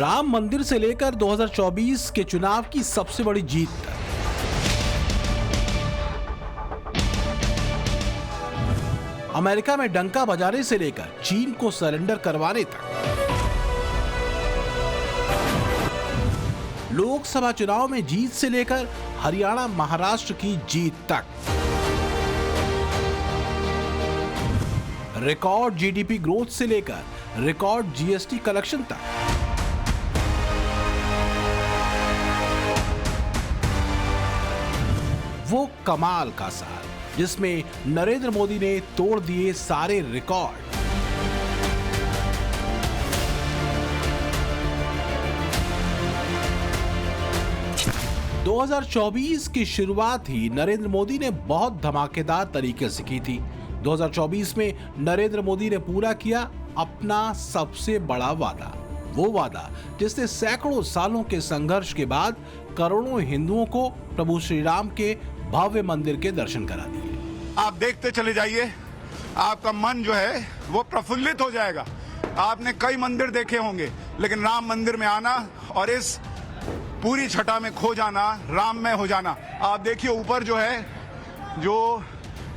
राम मंदिर से लेकर 2024 के चुनाव की सबसे बड़ी जीत तक, अमेरिका में डंका बजाने से लेकर चीन को सरेंडर करवाने तक, लोकसभा चुनाव में जीत से लेकर हरियाणा महाराष्ट्र की जीत तक, रिकॉर्ड जीडीपी ग्रोथ से लेकर रिकॉर्ड जीएसटी कलेक्शन तक, वो कमाल का साल जिसमें नरेंद्र मोदी ने तोड़ दिए सारे रिकॉर्ड। – 2024 की शुरुआत ही नरेंद्र मोदी ने बहुत धमाकेदार तरीके से की थी। 2024 में नरेंद्र मोदी ने पूरा किया अपना सबसे बड़ा वादा, वो वादा जिसने सैकड़ों सालों के संघर्ष के बाद करोड़ों हिंदुओं को प्रभु श्री राम के भव्य मंदिर के दर्शन करा दिए। आप देखते चले जाइए, आपका मन जो है वो प्रफुल्लित हो जाएगा। आपने कई मंदिर देखे होंगे, लेकिन राम मंदिर में आना और इस पूरी छटा में खो जाना, राममय हो जाना। आप देखिए ऊपर जो है, जो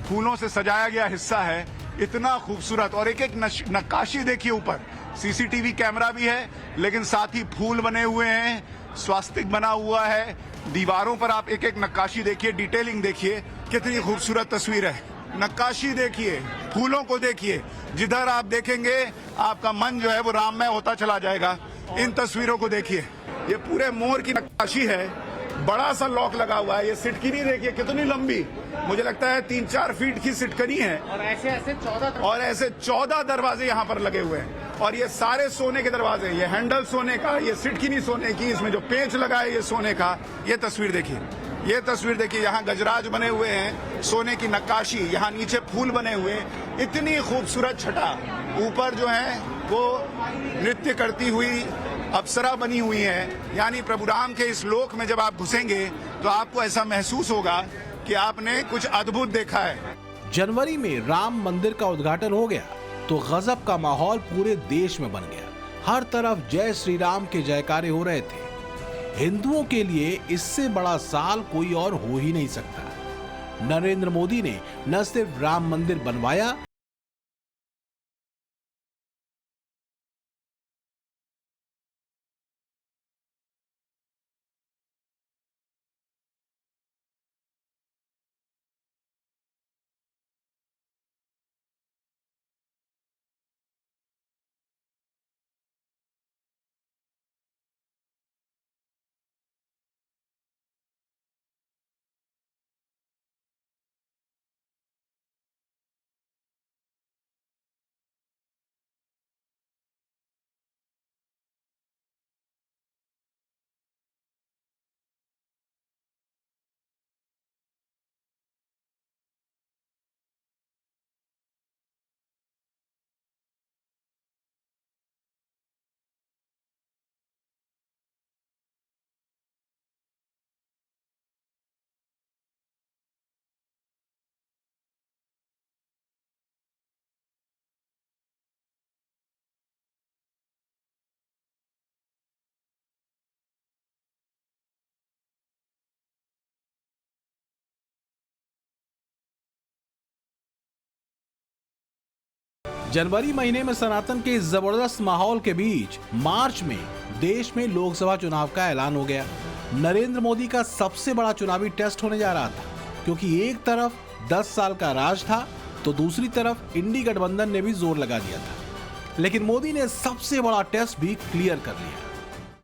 फूलों से सजाया गया हिस्सा है, इतना खूबसूरत, और एक एक नक्काशी देखिए ऊपर। सीसीटीवी कैमरा भी है, लेकिन साथ ही फूल बने हुए हैं, स्वास्तिक बना हुआ है। दीवारों पर आप एक एक नक्काशी देखिए, डिटेलिंग देखिए, कितनी खूबसूरत तस्वीर है। नक्काशी देखिए, फूलों को देखिए, जिधर आप देखेंगे आपका मन जो है वो राममय होता चला जाएगा। इन तस्वीरों को देखिए, ये पूरे मोर की नक्काशी है, बड़ा सा लॉक लगा हुआ है। ये सिटकनी देखिए कितनी लंबी, मुझे लगता है 3-4 फीट की सिटकनी है, और ऐसे 14 दरवाजे यहाँ पर लगे हुए हैं, और ये सारे सोने के दरवाजे। ये हैंडल सोने का, ये सिटकनी सोने की, इसमें जो पेंच लगा है ये सोने का। ये तस्वीर देखिए, ये तस्वीर देखिए, यहाँ गजराज बने हुए हैं, सोने की नक्काशी, यहाँ नीचे फूल बने हुए, इतनी खूबसूरत छटा। ऊपर जो है वो नृत्य करती हुई अप्सरा बनी हुई है। यानी प्रभु राम के इस लोक में जब आप घुसेंगे तो आपको ऐसा महसूस होगा कि आपने कुछ अद्भुत देखा है। जनवरी में राम मंदिर का उद्घाटन हो गया तो गजब का माहौल पूरे देश में बन गया। हर तरफ जय श्री राम के जयकारे हो रहे थे। हिंदुओं के लिए इससे बड़ा साल कोई और हो ही नहीं सकता। नरेंद्र मोदी ने न सिर्फ राम मंदिर बनवाया, जनवरी महीने में सनातन के इस जबरदस्त माहौल के बीच मार्च में देश में लोकसभा चुनाव का ऐलान हो गया। नरेंद्र मोदी का सबसे बड़ा चुनावी टेस्ट होने जा रहा था, क्योंकि एक तरफ 10 साल का राज था तो दूसरी तरफ इंडी गठबंधन ने भी जोर लगा दिया था। लेकिन मोदी ने सबसे बड़ा टेस्ट भी क्लियर कर लिया।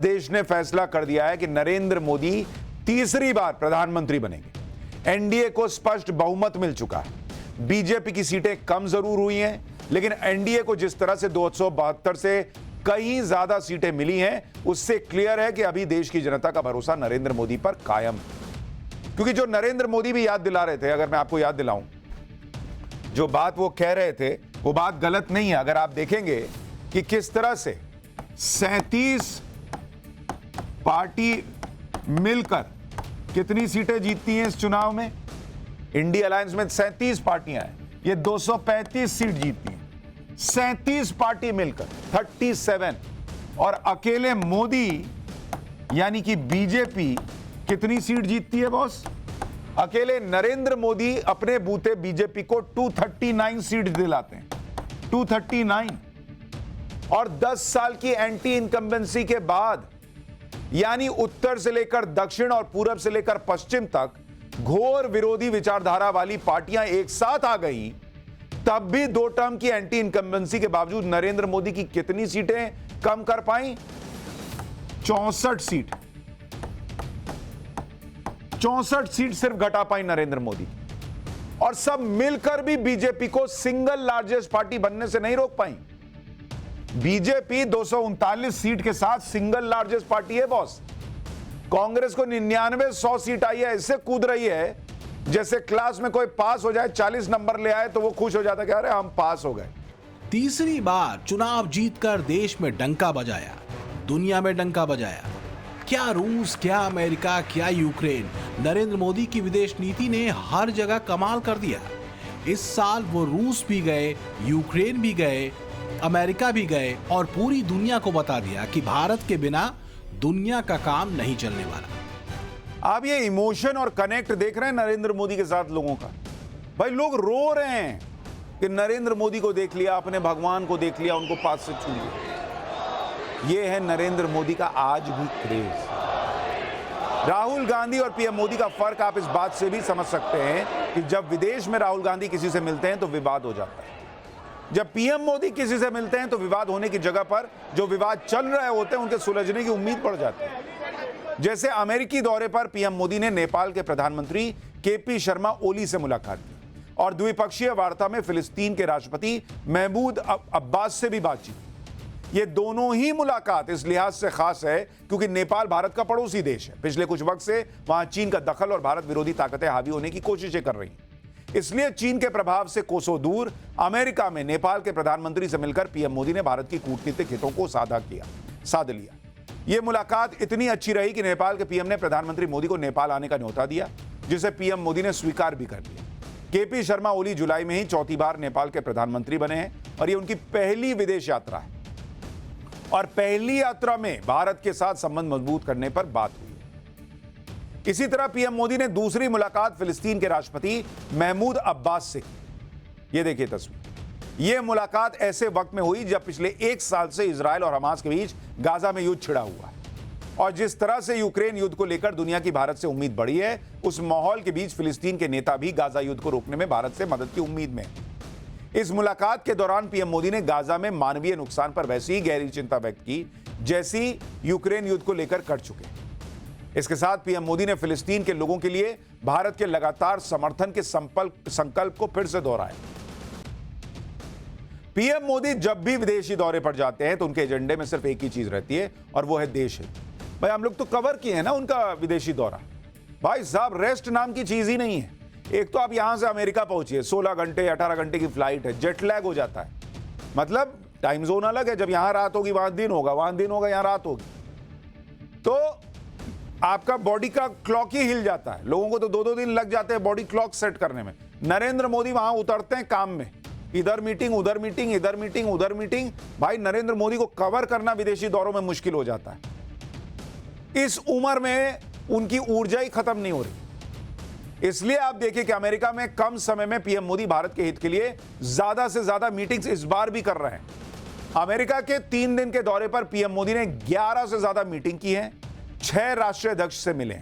देश ने फैसला कर दिया है कि नरेंद्र मोदी तीसरी बार प्रधानमंत्री बनेंगे। एनडीए को स्पष्ट बहुमत मिल चुका है। बीजेपी की सीटें कम जरूर हुई हैं, लेकिन एनडीए को जिस तरह से 272 से कहीं ज्यादा सीटें मिली हैं, उससे क्लियर है कि अभी देश की जनता का भरोसा नरेंद्र मोदी पर कायम है। क्योंकि जो नरेंद्र मोदी भी याद दिला रहे थे, अगर मैं आपको याद दिलाऊं, जो बात वो कह रहे थे वो बात गलत नहीं है। अगर आप देखेंगे कि किस तरह से 37 पार्टी मिलकर कितनी सीटें जीतती हैं इस चुनाव में, इंडिया अलायंस में 37 पार्टियां हैं, ये 235 सीट जीतती हैं। 37 पार्टी मिलकर 37, और अकेले मोदी यानी कि बीजेपी कितनी सीट जीतती है बॉस? अकेले नरेंद्र मोदी अपने बूते बीजेपी को 239 सीट दिलाते हैं, 239। और 10 साल की एंटी इनकम्बेंसी के बाद, यानी उत्तर से लेकर दक्षिण और पूरब से लेकर पश्चिम तक घोर विरोधी विचारधारा वाली पार्टियां एक साथ आ गई, तब भी 2 टर्म की एंटी इनकम्बेंसी के बावजूद नरेंद्र मोदी की कितनी सीटें कम कर पाई? 64 सीट। 64 सीट सिर्फ घटा पाई नरेंद्र मोदी, और सब मिलकर भी बीजेपी को सिंगल लार्जेस्ट पार्टी बनने से नहीं रोक पाई। बीजेपी 239 सीट के साथ सिंगल लार्जेस्ट पार्टी है बॉस। कांग्रेस को 99-100 सीट आई है, इससे कूद रही है जैसे क्लास में कोई पास हो जाए, 40 नंबर ले आए तो वो खुश हो जाता है कि अरे हम पास हो गए। तीसरी बार चुनाव जीतकर देश में डंका बजाया, दुनिया में डंका बजाया। क्या रूस, क्या अमेरिका, क्या यूक्रेन, नरेंद्र मोदी की विदेश नीति ने हर जगह कमाल कर दिया। इस साल वो रूस भी गए, यूक्रेन भी गए, अमेरिका भी गए और पूरी दुनिया को बता दिया कि भारत के बिना दुनिया का काम नहीं चलने वाला। आप ये इमोशन और कनेक्ट देख रहे हैं नरेंद्र मोदी के साथ लोगों का। भाई लोग रो रहे हैं कि नरेंद्र मोदी को देख लिया, अपने भगवान को देख लिया, उनको पास से छू लिया। ये है नरेंद्र मोदी का आज भी क्रेज। राहुल गांधी और पीएम मोदी का फर्क आप इस बात से भी समझ सकते हैं कि जब विदेश में राहुल गांधी किसी से मिलते हैं तो विवाद हो जाता है, जब पीएम मोदी किसी से मिलते हैं तो विवाद होने की जगह पर जो विवाद चल रहे होते हैं उनके सुलझने की उम्मीद बढ़ जाती है। जैसे अमेरिकी दौरे पर पीएम मोदी ने नेपाल के प्रधानमंत्री केपी शर्मा ओली से मुलाकात की और द्विपक्षीय वार्ता में फिलिस्तीन के राष्ट्रपति महमूद अब्बास से भी बातचीत। ये दोनों ही मुलाकात इस लिहाज से खास है क्योंकि नेपाल भारत का पड़ोसी देश है। पिछले कुछ वक्त से वहां चीन का दखल और भारत विरोधी ताकतें हावी होने की कोशिशें कर रही हैं। इसलिए चीन के प्रभाव से कोसों दूर अमेरिका में नेपाल के प्रधानमंत्री से मिलकर पीएम मोदी ने भारत की कूटनीतिक हितों को साध लिया। यह मुलाकात इतनी अच्छी रही कि नेपाल के पीएम ने प्रधानमंत्री मोदी को नेपाल आने का न्योता दिया, जिसे पीएम मोदी ने स्वीकार भी कर लिया। केपी शर्मा ओली जुलाई में ही 4थी बार नेपाल के प्रधानमंत्री बने हैं और यह उनकी पहली विदेश यात्रा है और पहली यात्रा में भारत के साथ संबंध मजबूत करने पर बात हुई। इसी तरह पीएम मोदी ने दूसरी मुलाकात फिलिस्तीन के राष्ट्रपति महमूद अब्बास से की। ये देखिए तस्वीर। यह मुलाकात ऐसे वक्त में हुई जब पिछले 1 साल से इजराइल और हमास के बीच गाजा में युद्ध छिड़ा हुआ है और जिस तरह से यूक्रेन युद्ध को लेकर दुनिया की भारत से उम्मीद बढ़ी है, उस माहौल के बीच फिलिस्तीन के नेता भी गाजा युद्ध को रोकने में भारत से मदद की उम्मीद में। इस मुलाकात के दौरान पीएम मोदी ने गाजा में मानवीय नुकसान पर वैसी ही गहरी चिंता व्यक्त की जैसी यूक्रेन युद्ध को लेकर कर चुके। इसके साथ पीएम मोदी ने फिलिस्तीन के लोगों के लिए भारत के लगातार समर्थन के संकल्प को फिर से दोहराया। पीएम मोदी जब भी विदेशी दौरे पर जाते हैं तो उनके एजेंडे में सिर्फ एक ही चीज रहती है और वो है देश हित। भाई हम लोग तो कवर किए हैं ना उनका विदेशी दौरा। भाई साहब रेस्ट नाम की चीज ही नहीं है। एक तो आप यहां से अमेरिका पहुंचिए, 16 घंटे 18 घंटे की फ्लाइट है, जेट लैग हो जाता है। मतलब टाइम जोन अलग है, जब यहां रात होगी वहां दिन होगा, वहां दिन होगा यहां रात होगी, तो आपका बॉडी का क्लॉक ही हिल जाता है। लोगों को तो 2-2 दिन लग जाते हैं बॉडी क्लॉक सेट करने में। नरेंद्र मोदी वहां उतरते हैं काम में, इधर मीटिंग उधर मीटिंग, इधर मीटिंग उधर मीटिंग। भाई नरेंद्र मोदी को कवर करना विदेशी दौरों में मुश्किल हो जाता है। इस उम्र में उनकी ऊर्जा ही खत्म नहीं हो रही। इसलिए आप देखिए कि अमेरिका में कम समय में पीएम मोदी भारत के हित के लिए ज्यादा से ज्यादा मीटिंग्स इस बार भी कर रहे हैं। अमेरिका के 3 दिन के दौरे पर पीएम मोदी ने 11 से ज्यादा मीटिंग की है, 6 राष्ट्रीय अध्यक्ष से मिले।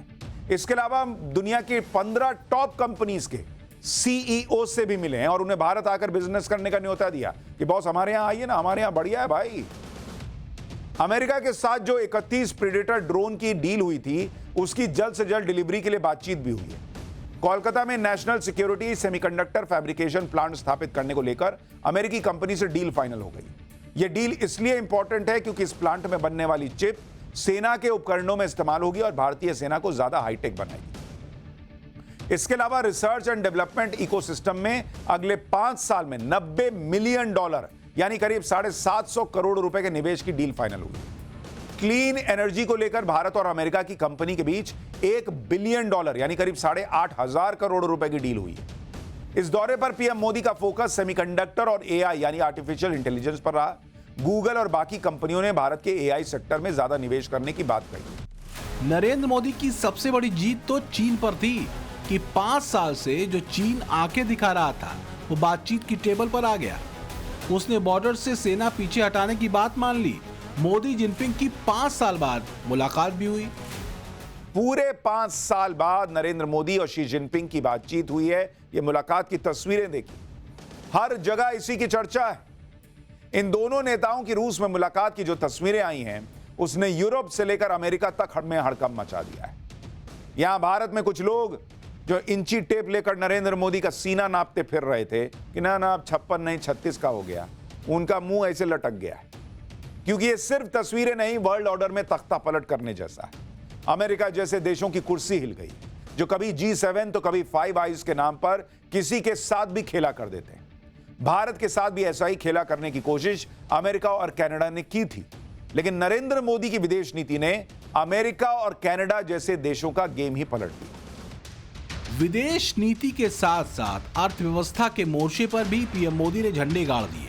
इसके अलावा दुनिया की 15 टॉप कंपनीज के सीईओ से भी मिले हैं और उन्हें भारत आकर बिजनेस करने का न्योता दिया कि बॉस हमारे यहां आइए ना, हमारे यहां बढ़िया है भाई। अमेरिका के साथ जो 31 प्रेडेटर ड्रोन की डील हुई थी उसकी जल्द से जल्द डिलीवरी के लिए बातचीत भी हुई है। कोलकाता में national security semiconductor fabrication plant स्थापित करने को लेकर अमेरिकी कंपनी से डील फाइनल हो गई। यह डील इसलिए इंपॉर्टेंट है क्योंकि इस प्लांट में बनने वाली चिप सेना के उपकरणों में इस्तेमाल होगी और भारतीय सेना को ज्यादा हाईटेक बनाएगी। इसके अलावा रिसर्च एंड डेवलपमेंट इकोसिस्टम में अगले 5 साल में $90 मिलियन यानी करीब 750 करोड़ रुपए के निवेश की डील फाइनल हुई। क्लीन एनर्जी को लेकर भारत और अमेरिका की कंपनी के बीच $1 बिलियन यानी करीब 8,500 करोड़ रुपए की डील हुई है। इस दौरे पर पीएम मोदी का फोकस सेमीकंडक्टर और एआई यानी आर्टिफिशियल इंटेलिजेंस पर रहा। गूगल और बाकी कंपनियों ने भारत के एआई सेक्टर में ज्यादा निवेश करने की बात कही। नरेंद्र मोदी की सबसे बड़ी जीत तो चीन पर थी कि 5 साल से जो चीन आंखें दिखा रहा था वो बातचीत की टेबल पर आ गया। उसने बॉर्डर से सेना पीछे हटाने की बात मान ली। मोदी जिनपिंग की 5 साल बाद मुलाकात भी हुई। पूरे 5 साल बाद नरेंद्र मोदी और शी जिनपिंग की बातचीत हुई है। ये मुलाकात की तस्वीरें देखी, हर जगह इसी की चर्चा है। इन दोनों नेताओं की रूस में मुलाकात की जो तस्वीरें आई हैं, उसने यूरोप से लेकर अमेरिका तक में हड़कंप मचा दिया है। यहां भारत में कुछ लोग जो इंची टेप लेकर नरेंद्र मोदी का सीना नापते फिर रहे थे कि ना अब 56 नहीं 36 का हो गया, उनका मुंह ऐसे लटक गया है, क्योंकि ये सिर्फ तस्वीरें नहीं, वर्ल्ड ऑर्डर में तख्ता पलट करने जैसा है। अमेरिका जैसे देशों की कुर्सी हिल गई, जो कभी G7 तो कभी फाइव आइज के नाम पर किसी के साथ भी खेला कर देते हैं। भारत के साथ भी ऐसा ही खेला करने की कोशिश अमेरिका और कनाडा ने की थी, लेकिन नरेंद्र मोदी की विदेश नीति ने अमेरिका और कनाडा जैसे देशों का गेम ही पलट दिया। विदेश नीति के साथ साथ अर्थव्यवस्था के मोर्चे पर भी पीएम मोदी ने झंडे गाड़ दिए।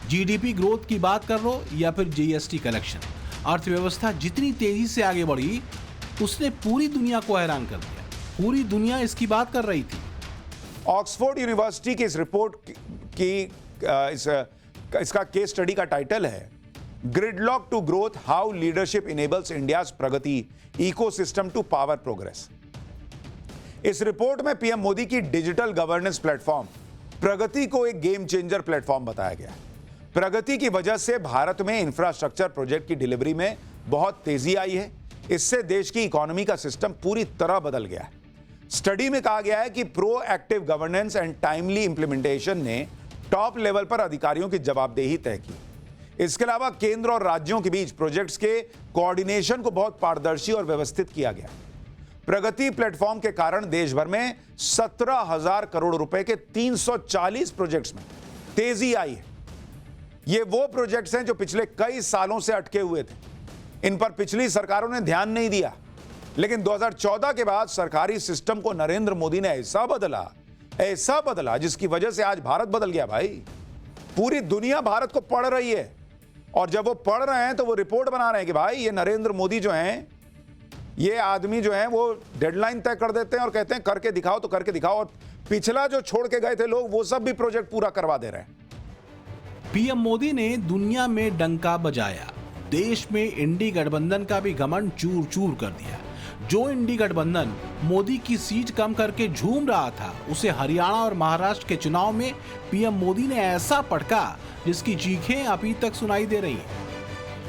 जीडीपी ग्रोथ की बात कर लो या फिर जीएसटी कलेक्शन, अर्थव्यवस्था जितनी तेजी से आगे बढ़ी उसने पूरी दुनिया को हैरान कर दिया। पूरी दुनिया इसकी बात कर रही थी। ऑक्सफोर्ड यूनिवर्सिटी की इस रिपोर्ट की इसका केस स्टडी का टाइटल है gridlock to growth, how leadership enables India's Pragati ecosystem to power progress. इस रिपोर्ट में पीएम मोदी की डिजिटल गवर्नेंस प्लेटफॉर्म प्रगति को एक गेम चेंजर प्लेटफॉर्म बताया गया। प्रगति की वजह से भारत में इंफ्रास्ट्रक्चर प्रोजेक्ट की डिलीवरी में बहुत तेजी आई है। इससे देश की इकोनॉमी का सिस्टम पूरी तरह बदल गया है। स्टडी में कहा गया है कि proactive governance and timely implementation ने टॉप लेवल पर अधिकारियों की जवाबदेही तय की। इसके अलावा केंद्र और राज्यों के बीच प्रोजेक्ट्स के कोऑर्डिनेशन को बहुत पारदर्शी और व्यवस्थित किया गया। प्रगति प्लेटफॉर्म के कारण देश भर में 17,000 करोड़ रुपए के 340 प्रोजेक्ट्स में तेजी आई है। ये वो प्रोजेक्ट्स हैं जो पिछले कई सालों से अटके हुए थे। इन पर पिछली सरकारों ने ध्यान नहीं दिया, लेकिन 2014 के बाद सरकारी सिस्टम को नरेंद्र मोदी ने ऐसा बदला जिसकी वजह से आज भारत बदल गया। भाई, पूरी दुनिया भारत को पढ़ रही है, और जब वो पढ़ रहे हैं तो वो रिपोर्ट बना रहे हैं कि भाई ये नरेंद्र मोदी जो हैं, ये आदमी जो हैं वो डेडलाइन तय कर देते हैं और कहते हैं करके दिखाओ तो करके दिखाओ, और पिछला जो छोड़ के गए थे लोग वो सब भी प्रोजेक्ट पूरा करवा दे रहे हैं। पीएम मोदी ने दुनिया में डंका बजाया। देश में इंडी गठबंधन का भी घमंड चूर चूर कर दिया। जो इंडी गठबंधन मोदी की सीट कम करके झूम रहा था, उसे हरियाणा और महाराष्ट्र के चुनाव में पीएम मोदी ने ऐसा पटका जिसकी चीखें अभी तक सुनाई दे रही हैं।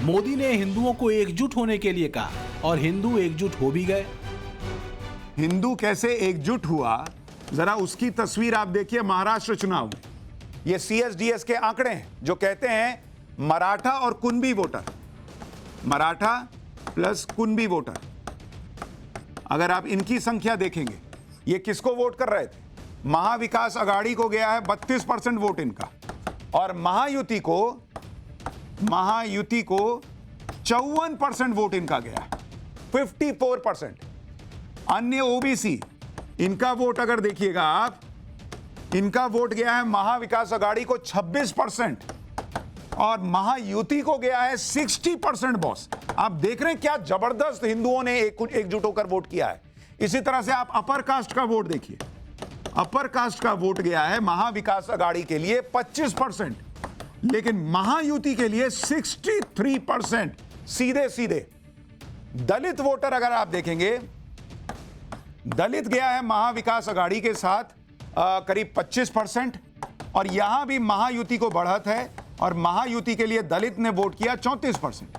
मोदी ने हिंदुओं को एकजुट होने के लिए कहा और हिंदू एकजुट हो भी गए। हिंदू कैसे एकजुट हुआ, जरा उसकी तस्वीर आप देखिए महाराष्ट्र चुनाव में। ये CSDS के आंकड़े हैं जो कहते हैं मराठा और Kunbi voter, Maratha plus Kunbi voter, अगर आप इनकी संख्या देखेंगे, ये किसको वोट कर रहे थे? महाविकास अघाड़ी को गया है 32% वोट इनका, और महायुति को 54% वोट इनका गया, 54%। अन्य ओबीसी, इनका वोट अगर देखिएगा आप, इनका वोट गया है महाविकास अघाड़ी को 26% और महायुति को गया है 60%। बॉस, आप देख रहे हैं क्या जबरदस्त हिंदुओं ने एकजुट होकर वोट किया है। इसी तरह से आप अपर कास्ट का वोट देखिए, अपर कास्ट का वोट गया है महाविकास अघाड़ी के लिए 25%, लेकिन महायुति के लिए 63%। सीधे सीधे दलित वोटर अगर आप देखेंगे, दलित गया है महाविकास अघाड़ी के साथ करीब 25%, और यहां भी महायुति को बढ़त है और महायुति के लिए दलित ने वोट किया 34%।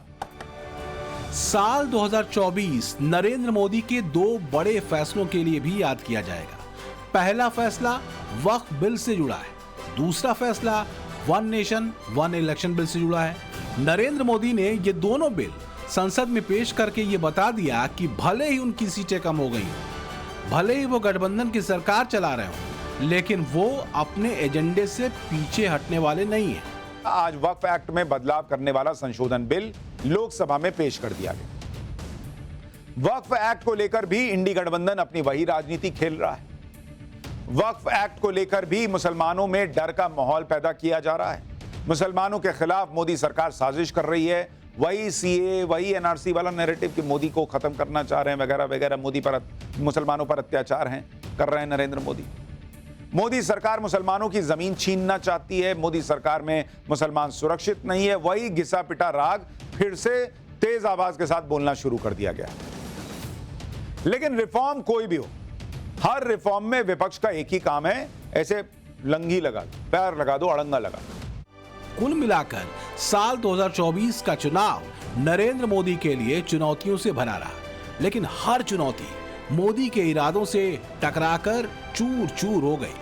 साल 2024 नरेंद्र मोदी के 2 बड़े फैसलों के लिए भी याद किया जाएगा। पहला फैसला वक्फ बिल से जुड़ा है, दूसरा फैसला one nation one election bill से जुड़ा है। नरेंद्र मोदी ने ये दोनों बिल संसद में पेश करके ये बता दिया कि भले ही उनकी सीटें कम हो गई, भले ही वो गठबंधन की सरकार चला रहे हो, लेकिन वो अपने एजेंडे से पीछे हटने वाले नहीं हैं। आज वक्फ एक्ट में बदलाव करने वाला संशोधन बिल लोकसभा में पेश कर दिया गया। वक्फ एक्ट को लेकर भी इंडी गठबंधन अपनी वही राजनीति खेल रहा है। वक्फ एक्ट को लेकर भी मुसलमानों में डर का माहौल पैदा किया जा रहा है। मुसलमानों के खिलाफ मोदी सरकार साजिश कर रही है। वही सीए, वही एनआरसी वाला नैरेटिव कि मोदी को खत्म करना चाह रहे हैं वगैरह वगैरह, मोदी पर मुसलमानों पर अत्याचार कर रहे हैं नरेंद्र मोदी। मोदी सरकार मुसलमानों की जमीन छीनना चाहती है। मोदी सरकार में मुसलमान सुरक्षित नहीं है। वही घिसा पिटा राग फिर से तेज आवाज के साथ बोलना शुरू कर दिया गया। लेकिन रिफॉर्म कोई भी हो, हर रिफॉर्म में विपक्ष का एक ही काम है, ऐसे लंगी लगा दो, पैर लगा दो, अड़ंगा लगा दो। कुल मिलाकर साल 2024 का चुनाव नरेंद्र मोदी के लिए चुनौतियों से भरा रहा, लेकिन हर चुनौती मोदी के इरादों से टकराकर चूर चूर हो गई।